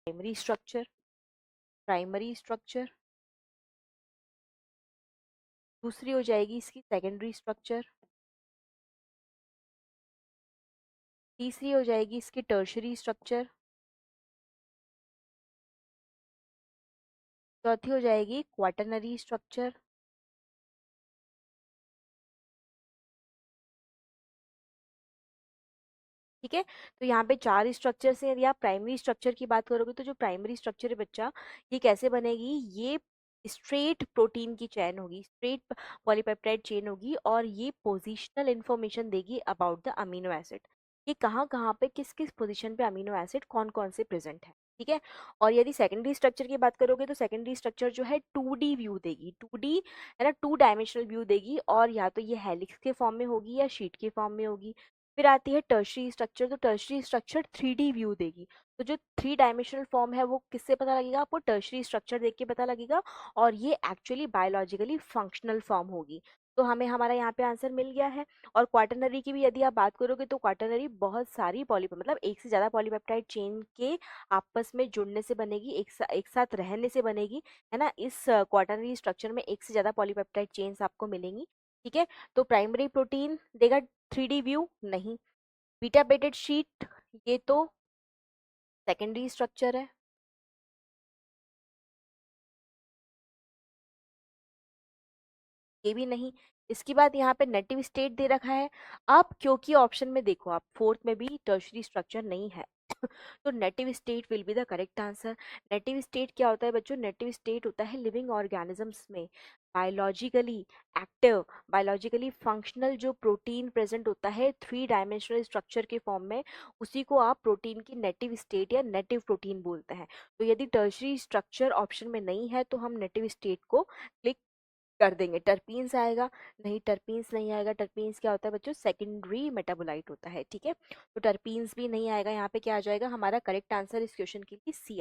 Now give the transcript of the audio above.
Primary structure, primary structure. दूसरी हो जाएगी इसकी सेकेंडरी स्ट्रक्चर। तीसरी हो जाएगी इसकी टर्शरी स्ट्रक्चर। चौथी हो जाएगी क्वाटरनरी स्ट्रक्चर। ठीक है, तो यहाँ पे 4 स्ट्रक्चर से यदि आप प्राइमरी स्ट्रक्चर की बात करोगे तो जो प्राइमरी स्ट्रक्चर है बच्चा, ये कैसे बनेगी, ये स्ट्रेट प्रोटीन की चेन होगी, स्ट्रेट पॉलीपेप्टाइड चेन होगी, और ये पोजिशनल इंफॉर्मेशन देगी अबाउट द अमीनो एसिड, ये कहाँ कहाँ पे किस किस पोजीशन पे अमीनो एसिड कौन कौन से प्रेजेंट है। ठीक है, और यदि सेकेंडरी स्ट्रक्चर की बात करोगे तो सेकेंडरी स्ट्रक्चर जो है 2D व्यू देगी, 2D है ना, 2 डायमेंशनल व्यू देगी, और या तो ये हेलिक्स के फॉर्म में होगी या शीट के फॉर्म में होगी। फिर आती है टर्शरी स्ट्रक्चर, तो टर्शरी स्ट्रक्चर 3D व्यू देगी, तो जो 3 डायमेंशनल फॉर्म है वो किससे पता लगेगा, आपको टर्शरी स्ट्रक्चर देख के पता लगेगा, और ये एक्चुअली बायोलॉजिकली फंक्शनल फॉर्म होगी। तो हमें हमारा यहाँ पे आंसर मिल गया है। और क्वाटरनरी की भी यदि आप बात करोगे तो क्वाटरनरी बहुत सारी मतलब एक से ज़्यादा पॉलीपेप्टाइड चेन के आपस में जुड़ने से बनेगी, एक साथ रहने से बनेगी, है ना। इस क्वाटरनरी स्ट्रक्चर में एक से ज़्यादा पॉलीपेप्टाइड चेन्स आपको मिलेंगी। ठीक है, तो प्राइमरी प्रोटीन देगा 3D व्यू नहीं, बीटा बेटेड शीट ये तो सेकेंडरी स्ट्रक्चर है। ये भी नहीं। इसके बाद यहाँ पे नेटिव स्टेट दे रखा है। अब क्योंकि ऑप्शन में देखो आप फोर्थ में भी टर्शरी स्ट्रक्चर नहीं है तो native state will be the correct answer. Native state क्या होता है बच्चों, नेटिव स्टेट होता है लिविंग ऑर्गेनिजम्स में बायोलॉजिकली एक्टिव, बायोलॉजिकली फंक्शनल जो प्रोटीन प्रेजेंट होता है 3 डायमेंशनल स्ट्रक्चर के फॉर्म में, उसी को आप प्रोटीन की नेटिव स्टेट या नेटिव प्रोटीन बोलते हैं। तो यदि टर्शरी स्ट्रक्चर ऑप्शन में नहीं है तो हम नेटिव स्टेट को क्लिक कर देंगे। टर्पीन्स आएगा नहीं, टर्पीन्स नहीं आएगा। टर्पीन्स क्या होता है बच्चों, सेकेंडरी मेटाबोलाइट होता है। ठीक है, तो टर्पीन्स भी नहीं आएगा। यहाँ पे क्या आ जाएगा हमारा करेक्ट आंसर इस क्वेश्चन के लिए सी।